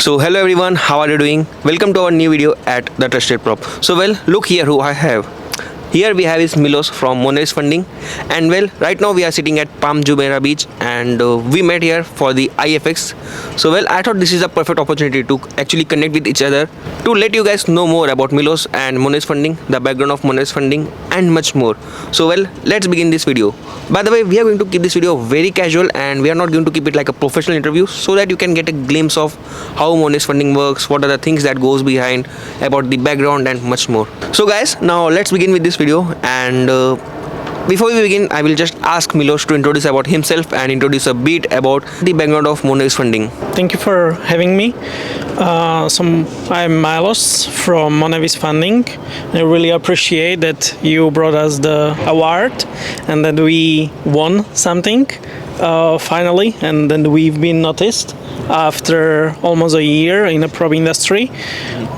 So hello everyone, how are you doing? Welcome to our new video at TheTrustedProp. So look here who I have. Here we have is Milos from Monevis funding, and right now we are sitting at Palm Jumeirah beach, and we met here for the IFX. So I thought this is a perfect opportunity to actually connect with each other, to let you guys know more about Milos and Monevis funding, the background of Monevis funding, and much more. So let's begin this video. By the way, we are going to keep this video very casual, and we are not going to keep it like a professional interview, so that you can get a glimpse of how Monevis funding works, what are the things that goes behind, about the background, and much more. So guys, now let's begin with this video, and before we begin, I will just ask Milos to introduce about himself and introduce a bit about the background of Monevis funding. Thank you for having me. I'm Milos from Monevis funding. I really appreciate that you brought us the award and that we won something finally, and then we've been noticed after almost a year in the prop industry.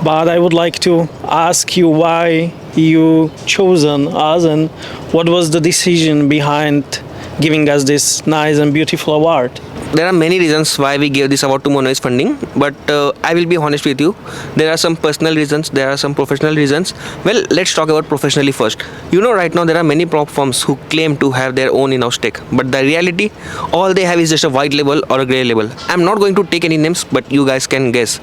But I would like to ask you why you chosen us and what was the decision behind giving us this nice and beautiful award. There are many reasons why we gave this award to Monevis funding, but I will be honest with you. There are some personal reasons, there are some professional reasons. Let's talk about professionally first. You know, right now there are many prop firms who claim to have their own in-house tech, but the reality, all they have is just a white label or a gray label. I'm not going to take any names, but you guys can guess.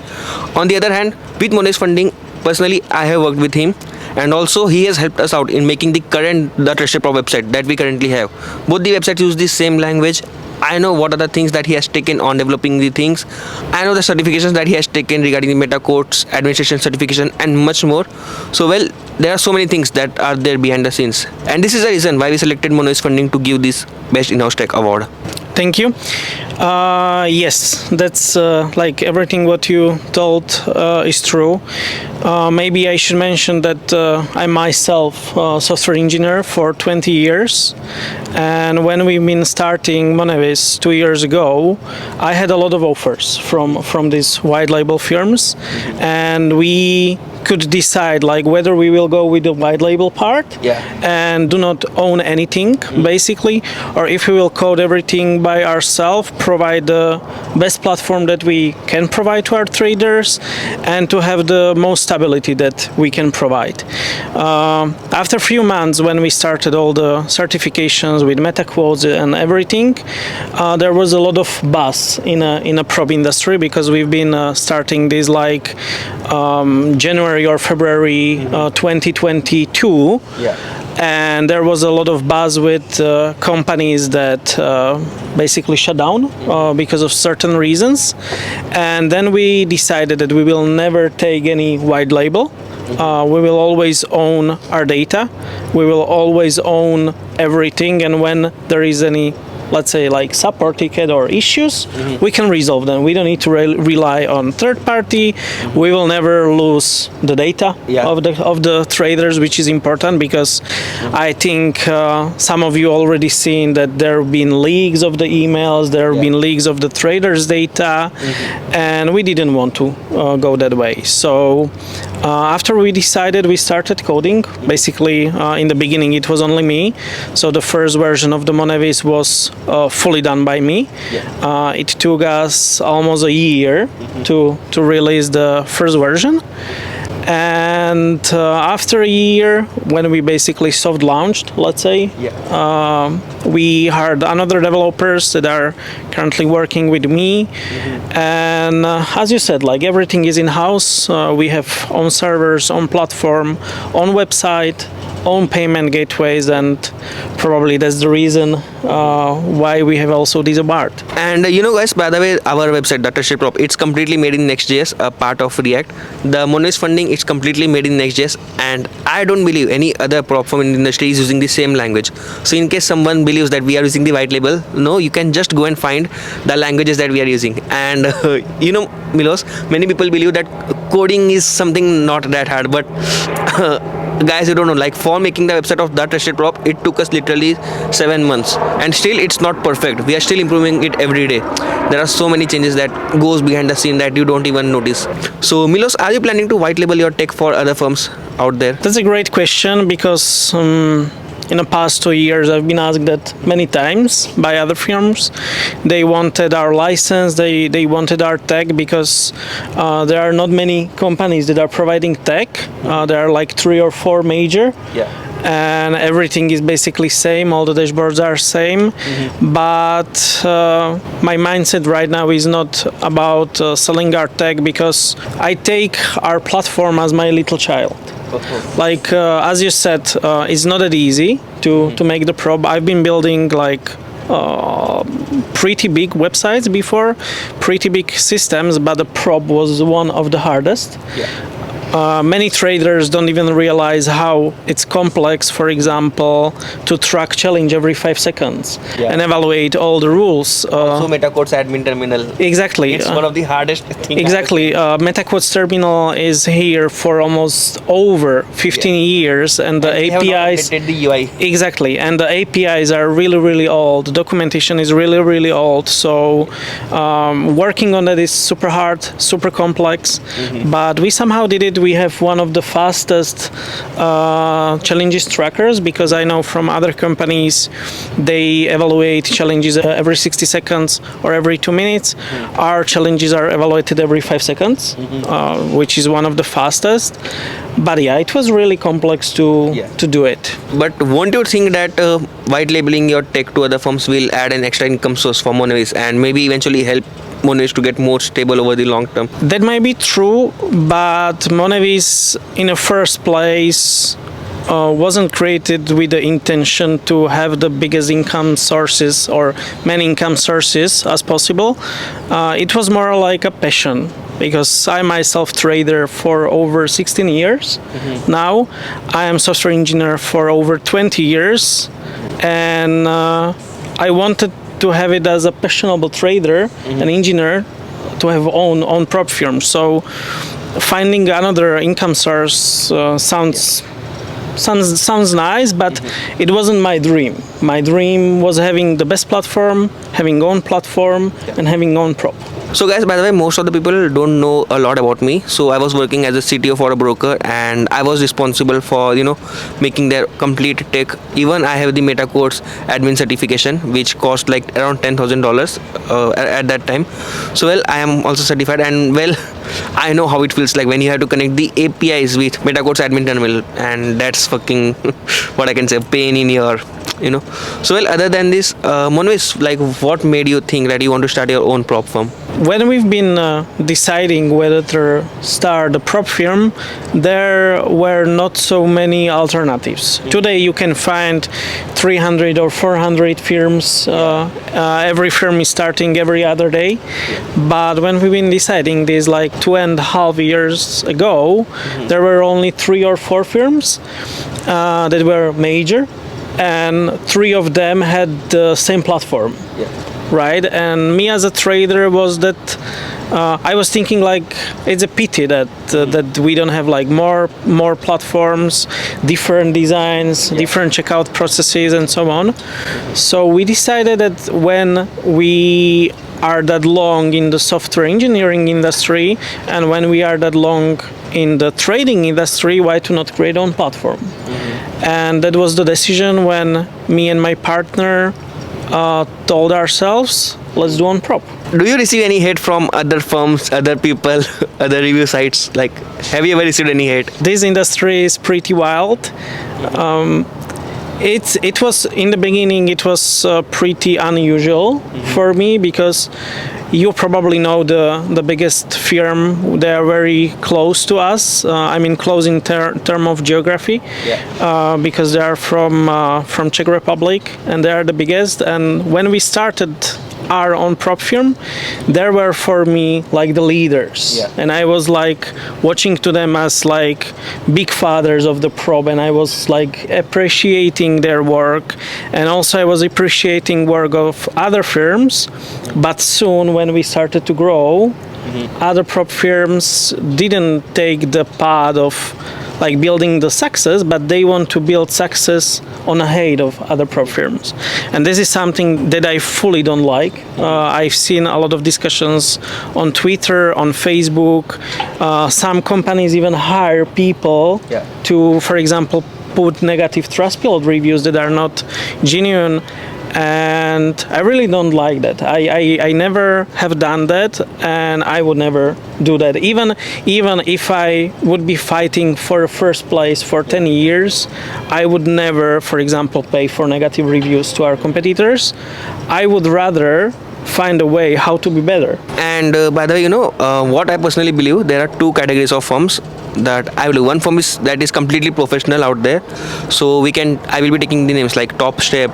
On the other hand, with Monevis funding, personally, I have worked with him, and also he has helped us out in making the current TheTrustedProp website that we currently have. Both the websites use the same language. I know what are the things that he has taken on developing the things. I know the certifications that he has taken regarding the meta codes, administration certification, and much more. So there are so many things that are there behind the scenes, and this is the reason why we selected Monevis funding to give this best in-house tech award. Thank you. Yes, that's like everything what you told is true. Maybe I should mention that I'm myself a software engineer for 20 years, and when we've been starting Monevis 2 years ago, I had a lot of offers from these white label firms, and we could decide like whether we will go with the white label part and do not own anything basically, or if we will code everything by ourselves, provide the best platform that we can provide to our traders, and to have the most stability that we can provide. After a few months, when we started all the certifications with meta quotes and everything, there was a lot of buzz in a prop industry, because we've been starting this like January or February 2022, and there was a lot of buzz with companies that basically shut down because of certain reasons, and then we decided that we will never take any white label. We will always own our data, we will always own everything, and when there is any, let's say, like support ticket or issues, we can resolve them. We don't need to rely on third party. We will never lose the data of the traders, which is important, because I think some of you already seen that there have been leaks of the emails, there have been leaks of the traders' data, and we didn't want to go that way. So after we decided, we started coding. Basically, in the beginning, it was only me. So the first version of the Monevis was fully done by me. It took us almost a year to release the first version, and after a year, when we basically soft launched, let's say, we hired another developers that are currently working with me, and as you said, like everything is in-house. We have own servers, own platform, own website, own payment gateways, and probably that's the reason why we have also this award. And you know guys, by the way, our website TheTrustedProp, it's completely made in Next.js, a part of React. The Monevis funding, it's completely made in Next.js, and I don't believe any other prop firm in the industry is using the same language. So in case someone believes that we are using the white label, no, you can just go and find the languages that we are using. And you know, Milos, many people believe that coding is something not that hard, but guys, you don't know, like for making the website of TheTrustedProp, it took us literally 7 months, and still it's not perfect. We are still improving it every day. There are so many changes that goes behind the scene that you don't even notice. So Milos, are you planning to white label your tech for other firms out there? That's a great question, because in the past 2 years, I've been asked that many times by other firms. They wanted our license, they wanted our tech, because there are not many companies that are providing tech. There are like 3 or 4 major. Yeah. And everything is basically same, all the dashboards are same. But my mindset right now is not about selling our tech, because I take our platform as my little child. Like as you said, it's not that easy to make the prop. I've been building like pretty big websites before, pretty big systems, but the prop was one of the hardest. Yeah. Many traders don't even realize how it's complex, for example, to track challenge every 5 seconds and evaluate all the rules. So MetaQuote's admin terminal. Exactly. It's one of the hardest things. Exactly. MetaQuote's terminal is here for almost over 15 years, and the They have not APIs. updated the UI. Exactly, and the APIs are really, really old. The documentation is really, really old. So working on that is super hard, super complex. But we somehow did it. We have one of the fastest challenges trackers, because I know from other companies they evaluate challenges every 60 seconds or every 2 minutes. Our challenges are evaluated every 5 seconds, which is one of the fastest. But yeah, it was really complex to do it. But won't you think that white labeling your tech to other firms will add an extra income source for Monevis and maybe eventually help Monevis to get more stable over the long term? That might be true, but Monevis in the first place wasn't created with the intention to have the biggest income sources or many income sources as possible. It was more like a passion, because I myself trader for over 16 years. Now I am software engineer for over 20 years, and I wanted to have it as a passionable trader, an engineer, to have own prop firm. So finding another income source sounds nice, but it wasn't my dream. My dream was having the best platform, having own platform, and having own prop. So guys, by the way, most of the people don't know a lot about me. So I was working as a CTO for a broker, and I was responsible for making their complete tech. Even I have the MetaQuote's admin certification, which cost like around $10,000 at that time. So well, I am also certified, and well, I know how it feels like when you have to connect the APIs with MetaQuote's admin terminal, and that's fucking what I can say, pain in your So well, other than this, Monevis, like what made you think that you want to start your own prop firm? When we've been deciding whether to start a prop firm, there were not so many alternatives. Today you can find 300 or 400 firms. Every firm is starting every other day. But when we've been deciding this like 2.5 years ago, there were only 3 or 4 firms that were major, and 3 of them had the same platform. Right, and me as a trader was that I was thinking like it's a pity that that we don't have like more platforms, different designs, different checkout processes, and so on. So we decided that when we are that long in the software engineering industry, and when we are that long in the trading industry, why to not create own platform? And that was the decision when me and my partner told ourselves, let's do on prop. Do you receive any hate from other firms, other people, other review sites? Like, have you ever received any hate? This industry is pretty wild. It was in the beginning. It was pretty unusual for me, because you probably know the biggest firm. They are very close to us. I mean, close in term of geography, because they are from Czech Republic, and they are the biggest. And when we started our own prop firm, they were for me like the leaders, and I was like watching to them as like big fathers of the prop, and I was like appreciating their work, and also I was appreciating work of other firms. But soon when we started to grow, other prop firms didn't take the path of like building the success, but they want to build success on the hate of other prop firms. And this is something that I fully don't like. I've seen a lot of discussions on Twitter, on Facebook. Some companies even hire people to, for example, put negative Trustpilot reviews that are not genuine. And I really don't like that. I never have done that, and I would never do that. Even if I would be fighting for first place for 10 years, I would never, for example, pay for negative reviews to our competitors. I would rather find a way how to be better. And by the way, what I personally believe, there are two categories of firms that I believe. One firm is that is completely professional out there. So I will be taking the names like Top Step.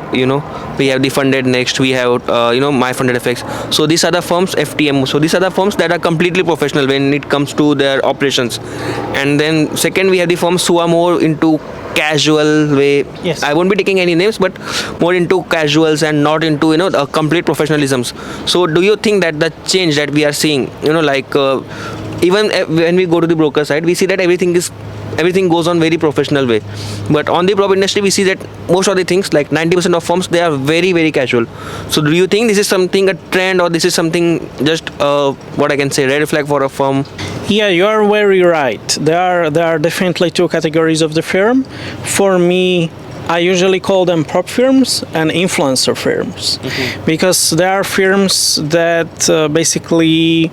We have the Funded Next. We have My Funded FX. So these are the firms, FTM. So these are the firms that are completely professional when it comes to their operations. And then second, we have the firms who are more into casual way. Yes. I won't be taking any names, but more into casuals and not into a complete professionalisms. So do you think that the change that we are seeing, even when we go to the broker side, we see that everything goes on very professional way, but on the prop industry we see that most of the things, like 90% of firms, they are very very casual. So do you think this is something a trend, or this is something just what I can say, red flag for a firm? Yeah, you are very right. There are definitely two categories of the firm. For me, I usually call them prop firms and influencer firms, because there are firms that basically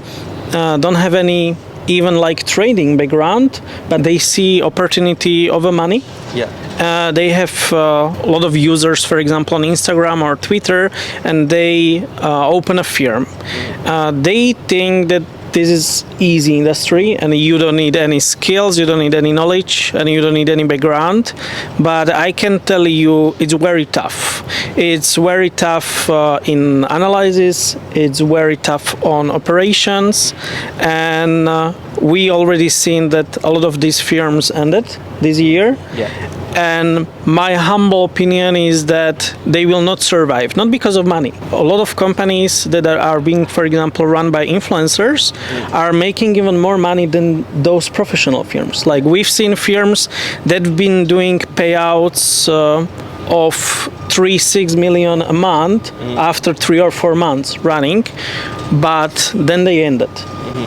don't have any even like trading background, but they see opportunity over money. Yeah. They have a lot of users, for example, on Instagram or Twitter, and they open a firm. They think that this is easy industry and you don't need any skills, you don't need any knowledge, and you don't need any background. But I can tell you it's very tough. It's very tough in analysis, it's very tough on operations, and we already seen that a lot of these firms ended this year. Yeah. And my humble opinion is that they will not survive, not because of money. A lot of companies that are being, for example, run by influencers are making even more money than those professional firms. Like, we've seen firms that have been doing payouts of 3-6 million a month after 3 or 4 months running, but then they ended.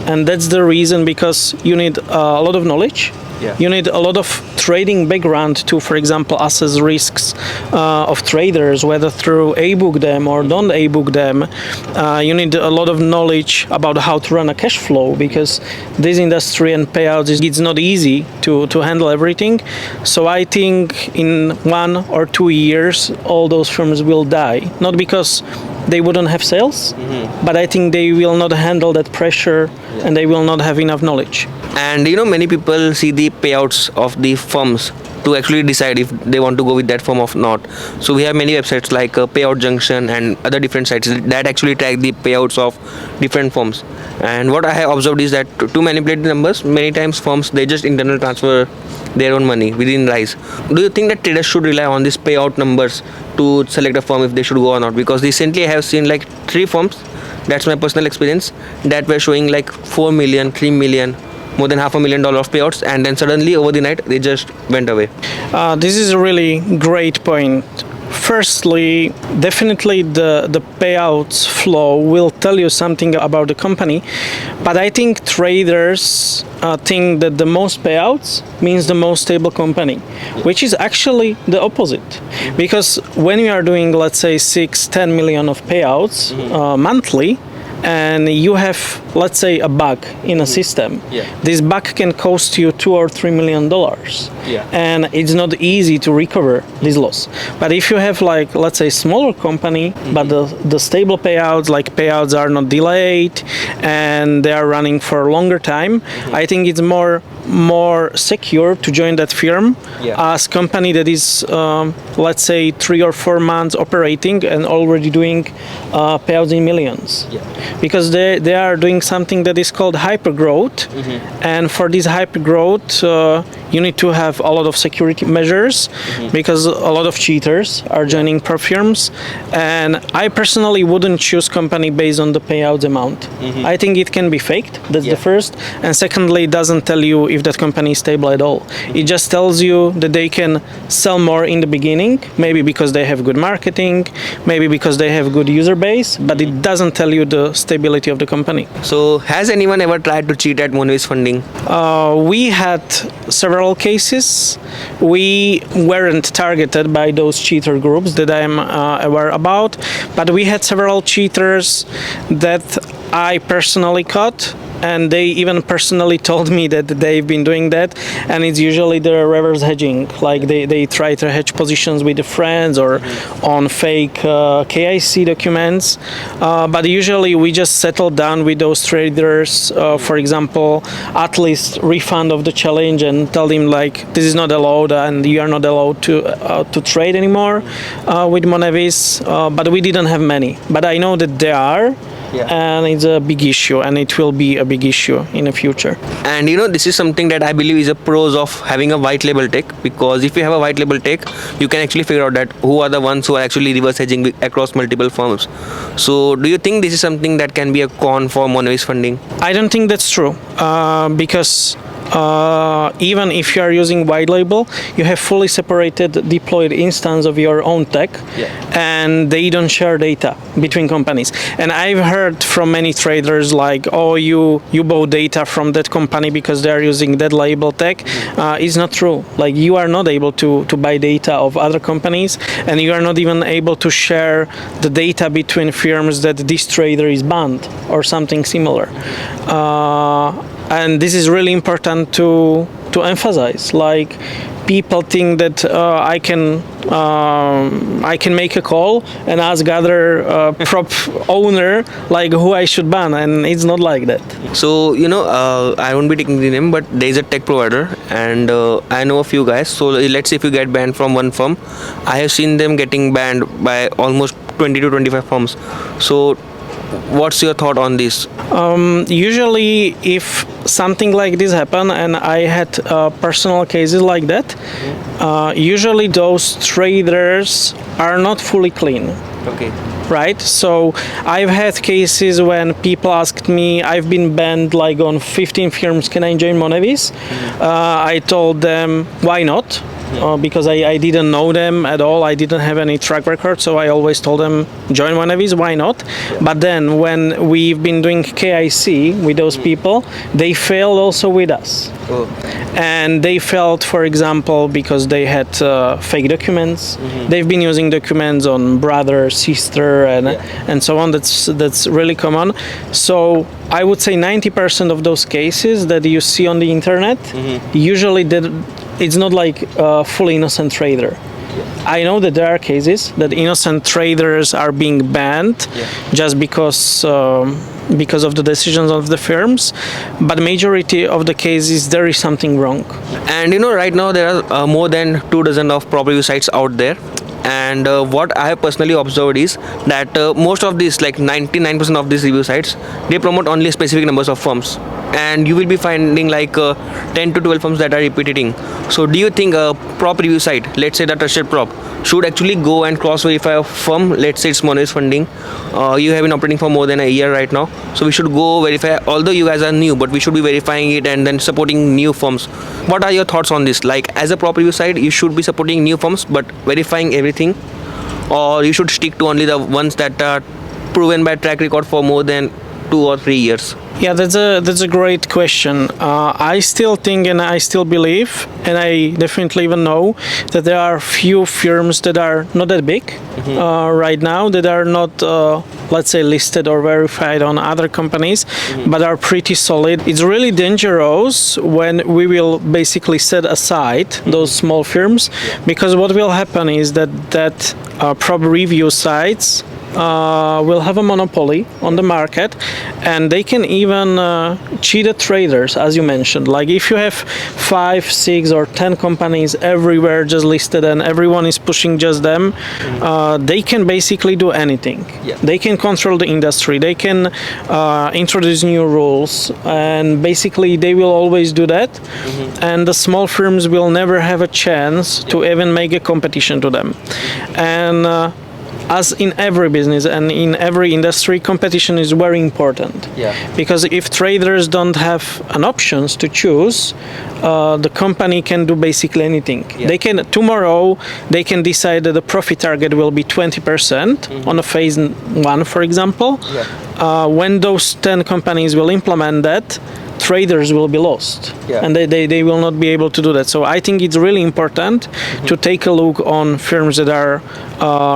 And that's the reason, because you need a lot of knowledge. Yeah. You need a lot of trading background to, for example, assess risks of traders, whether through A-book them or don't A-book them. You need a lot of knowledge about how to run a cash flow, because this industry and payouts, it's not easy to handle everything. So I think in 1 or 2 years, all those firms will die. Not because they wouldn't have sales, but I think they will not handle that pressure, and they will not have enough knowledge. And many people see the payouts of the firms to actually decide if they want to go with that firm or not. So we have many websites like Payout Junction and other different sites that actually track the payouts of different firms. And what I have observed is that to manipulate the numbers, many times firms, they just internal transfer their own money within Rise. Do you think that traders should rely on these payout numbers to select a firm if they should go or not? Because recently I have seen like 3 firms, that's my personal experience, that were showing like 4 million, 3 million, more than $500,000 of payouts, and then suddenly over the night they just went away. This is a really great point. Firstly, definitely the payouts flow will tell you something about the company, but I think traders think that the most payouts means the most stable company, which is actually the opposite. Because when you are doing, let's say, 6-10 million of payouts monthly, and you have, let's say, a bug in a system, this bug can cost you $2 or $3 million, and it's not easy to recover this loss. But if you have, like, let's say, smaller company, but the stable payouts, like payouts are not delayed and they are running for a longer time, I think it's more secure to join that firm as company that is, let's say, 3 or 4 months operating and already doing payouts in millions. Because they are doing something that is called hypergrowth, and for this hypergrowth you need to have a lot of security measures, because a lot of cheaters are joining prop firms, and I personally wouldn't choose company based on the payout amount. I think it can be faked, that's the first, and secondly, it doesn't tell you if that company is stable at all. It just tells you that they can sell more in the beginning, maybe because they have good marketing, maybe because they have good user base, but it doesn't tell you the stability of the company. So has anyone ever tried to cheat at Monevis funding? We had several cases. We weren't targeted by those cheater groups that I'm aware about, but we had several cheaters that I personally caught, and they even personally told me that they've been doing that, and it's usually the reverse hedging, like they try to hedge positions with the friends or on fake KIC documents, but usually we just settle down with those traders, for example, at least refund of the challenge and tell them like this is not allowed and you are not allowed to trade anymore with Monevis, but we didn't have many, but I know that there are. Yeah. And it's a big issue, and it will be a big issue in the future. And this is something that I believe is a pros of having a white label tech, because if you have a white label tech, you can actually figure out that who are the ones who are actually reverse hedging across multiple firms. So do you think this is something that can be a con for Monevis funding? I don't think that's true, because even if you are using white label, you have fully separated deployed instance of your own tech, and they don't share data between companies. And I've heard from many traders like, oh, you bought data from that company because they are using that label tech. It's not true. Like, you are not able to buy data of other companies, and you are not even able to share the data between firms that this trader is banned or something similar. And this is really important to emphasize. Like, people think that I can make a call and ask other prop owner like who I should ban, and it's not like that. So I won't be taking the name, but there is a tech provider, and I know a few guys. So let's say if you get banned from one firm, I have seen them getting banned by almost 20 to 25 firms. So what's your thought on this? Usually, if something like this happen, and I had personal cases like that, usually those traders are not fully clean. Okay. Right? So I've had cases when people asked me, I've been banned like on 15 firms, can I join Monevis? I told them, why not? Because I didn't know them at all. I didn't have any track record, so I always told them, join Monevis, why not? But then when we've been doing KIC with those people, they failed also with us. Oh. And they failed, for example, because they had fake documents. They've been using documents on brother, sister, and so on. That's really common. So I would say 90% of those cases that you see on the internet, usually it's not like a fully innocent trader. I know that there are cases that innocent traders are being banned just because of the decisions of the firms, but majority of the cases there is something wrong. And right now there are more than 24 of prop review sites out there. And what I have personally observed is that most of these, like 99% of these review sites, they promote only specific numbers of firms, and you will be finding like 10 to 12 firms that are repeating. So do you think a prop review site, let's say the Trusted Prop, should actually go and cross verify a firm? Let's say it's Monevis funding, you have been operating for more than a year right now, so we should go verify, although you guys are new, but we should be verifying it and then supporting new firms. What are your thoughts on this? Like, as a prop review site, you should be supporting new firms but verifying everything, or you should stick to only the ones that are proven by track record for more than 2 or 3 years? Yeah, that's a great question. I still think, and I still believe, and I definitely even know that there are few firms that are not that big right now, that are not, let's say, listed or verified on other companies, but are pretty solid. It's really dangerous when we will basically set aside those small firms, because what will happen is that prop review sites will have a monopoly on the market, and they can even cheat the traders, as you mentioned. Like, if you have 5, 6, or 10 companies everywhere just listed and everyone is pushing just them, they can basically do anything. They can control the industry, they can introduce new rules, and basically they will always do that, and the small firms will never have a chance to even make a competition to them. And as in every business and in every industry, competition is very important. Because if traders don't have an options to choose, the company can do basically anything. They can tomorrow they can decide that the profit target will be 20% on a phase 1, for example. when those 10 companies will implement that, traders will be lost, Yeah. and they will not be able to do that. So I think it's really important to take a look on firms that are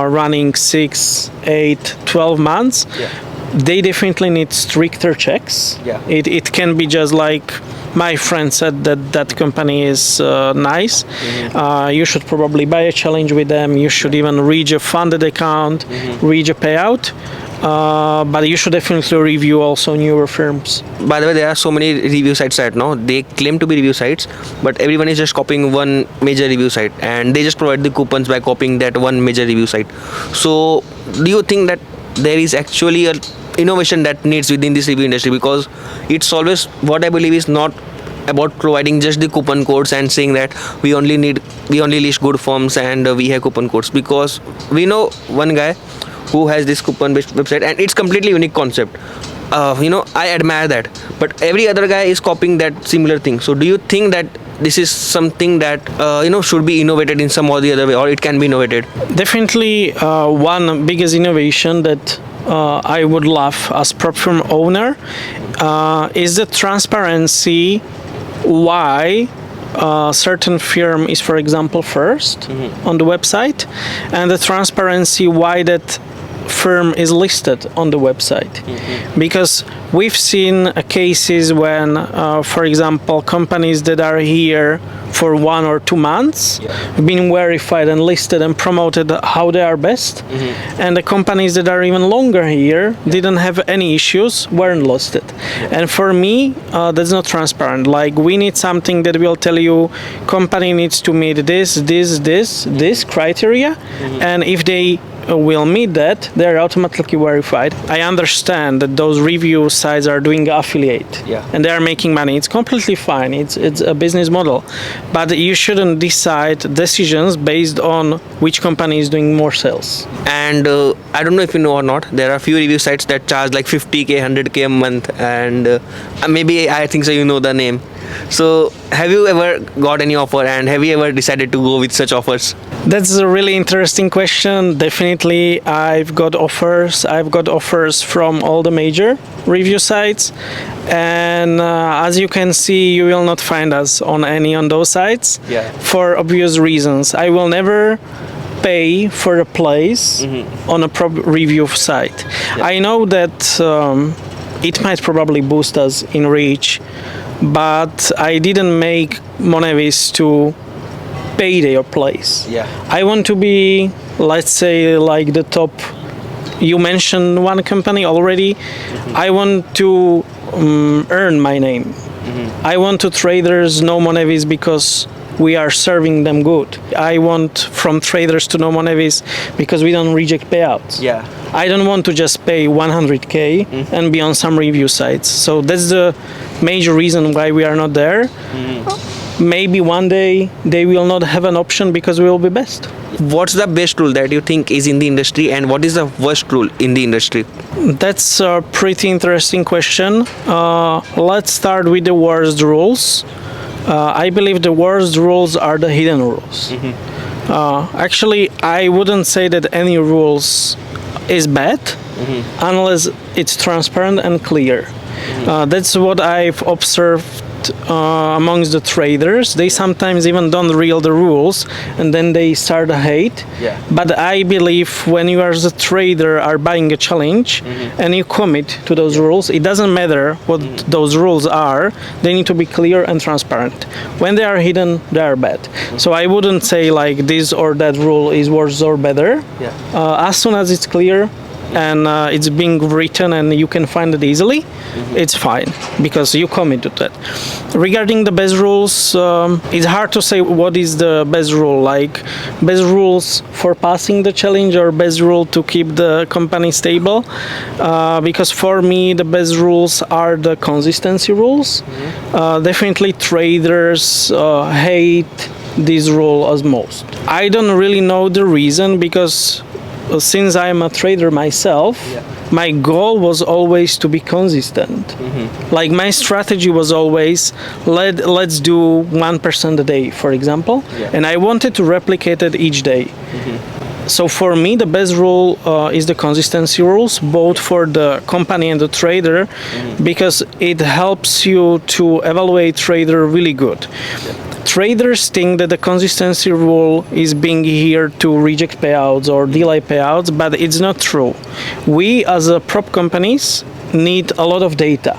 running 6, 8, 12 months. Yeah. They definitely need stricter checks. Yeah. It can be just like my friend said that company is nice. You should probably buy a challenge with them. You should even reach a funded account, reach a payout. But you should definitely review also newer firms. By the way, there are so many review sites right now. They claim to be review sites, but everyone is just copying one major review site, and they just provide the coupons by copying that one major review site. So, do you think that there is actually a innovation that needs within this review industry? Because it's always, what I believe is not about providing just the coupon codes and saying that we only list good firms and we have coupon codes, because we know one guy who has this coupon based website and it's completely unique concept. I admire that, but every other guy is copying that similar thing. So do you think that this is something that should be innovated in some or the other way, or it can be innovated? Definitely one biggest innovation that I would love as prop firm owner is the transparency why certain firm is, for example, first on the website, and the transparency why that firm is listed on the website. Because we've seen cases when, for example, companies that are here for 1 or 2 months been verified and listed and promoted how they are best, and the companies that are even longer here didn't have any issues, weren't listed. And for me, that's not transparent. Like, we need something that will tell you company needs to meet this criteria, and if they will meet that, they're automatically verified. I understand that those review sites are doing affiliate and they are making money. It's completely fine. It's a business model, but you shouldn't decide decisions based on which company is doing more sales. And I don't know if you know or not, there are a few review sites that charge like 50k, 100k a month, and maybe I think so you know the name. So have you ever got any offer, and have you ever decided to go with such offers? That's a really interesting question. Definitely, I've got offers. I've got offers from all the major review sites, and as you can see, you will not find us on any on those sites for obvious reasons. I will never pay for a place on a review site. I know that it might probably boost us in reach, but I didn't make Monevis to pay their place. I want to be, let's say, like the top. You mentioned one company already. I want to earn my name. I want to traders know Monevis because we are serving them good. I want from traders to know Monevis because we don't reject payouts. I don't want to just pay 100k and be on some review sites. So that's the major reason why we are not there. Maybe one day they will not have an option because we will be best. What's the best rule that you think is in the industry, and what is the worst rule in the industry? That's a pretty interesting question. Let's start with the worst rules. I believe the worst rules are the hidden rules. Actually, I wouldn't say that any rules is bad unless it's transparent and clear. That's what I've observed amongst the traders. They sometimes even don't read the rules and then they start to hate. But I believe when you as a trader are buying a challenge and you commit to those rules, it doesn't matter what those rules are, they need to be clear and transparent. When they are hidden, they are bad. So I wouldn't say like this or that rule is worse or better. As soon as it's clear and it's being written and you can find it easily, it's fine because you commit to that. Regarding the best rules, it's hard to say what is the best rule. Like best rules for passing the challenge or best rule to keep the company stable, because for me the best rules are the consistency rules. Definitely traders hate this rule as most. I don't really know the reason, because since I'm a trader myself, my goal was always to be consistent. Like my strategy was always, let's do 1% a day, for example, and I wanted to replicate it each day. So for me, the best rule is the consistency rules, both for the company and the trader, because it helps you to evaluate trader really good. Traders think that the consistency rule is being here to reject payouts or delay payouts, but it's not true. We as a prop companies need a lot of data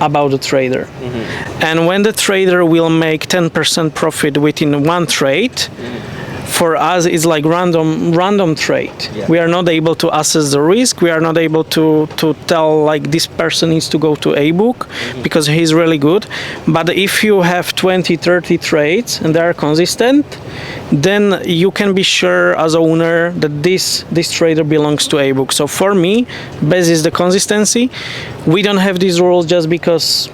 about the trader. And when the trader will make 10% profit within one trade, for us it's like random trade. We are not able to assess the risk. We are not able to tell like this person needs to go to a book because he's really good. But if you have 20-30 trades and they are consistent, then you can be sure as owner that this trader belongs to a book. So for me, best is the consistency. We don't have these rules just because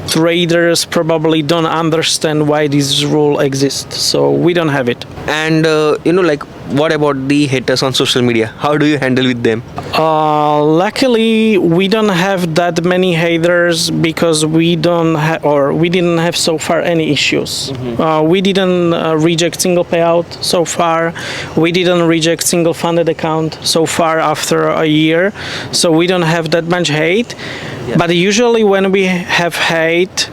traders probably don't understand why this rule exists, so we don't have it. And like, what about the haters on social media? How do you handle with them? Luckily, we don't have that many haters because we didn't have so far any issues. We didn't reject single payout so far. We didn't reject single funded account so far after a year. So we don't have that much hate. But usually when we have hate,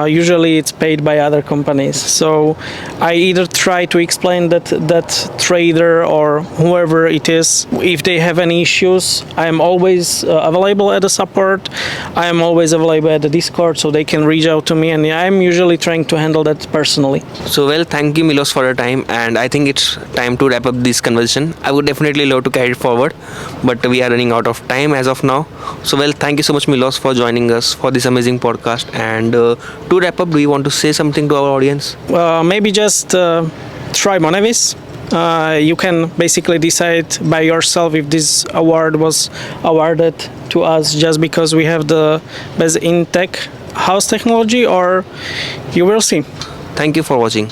usually it's paid by other companies. So I either try to explain that trader or whoever it is, if they have any issues, I am always available at the support. I am always available at the Discord, so they can reach out to me, and I'm usually trying to handle that personally. So well, thank you Milos for your time, and I think it's time to wrap up this conversation. I would definitely love to carry it forward, but we are running out of time as of now. So well, thank you so much Milos for joining us for this amazing podcast. And to wrap up, do you want to say something to our audience? Maybe just try Monevis. You can basically decide by yourself if this award was awarded to us just because we have the best in tech house technology, or you will see. Thank you for watching.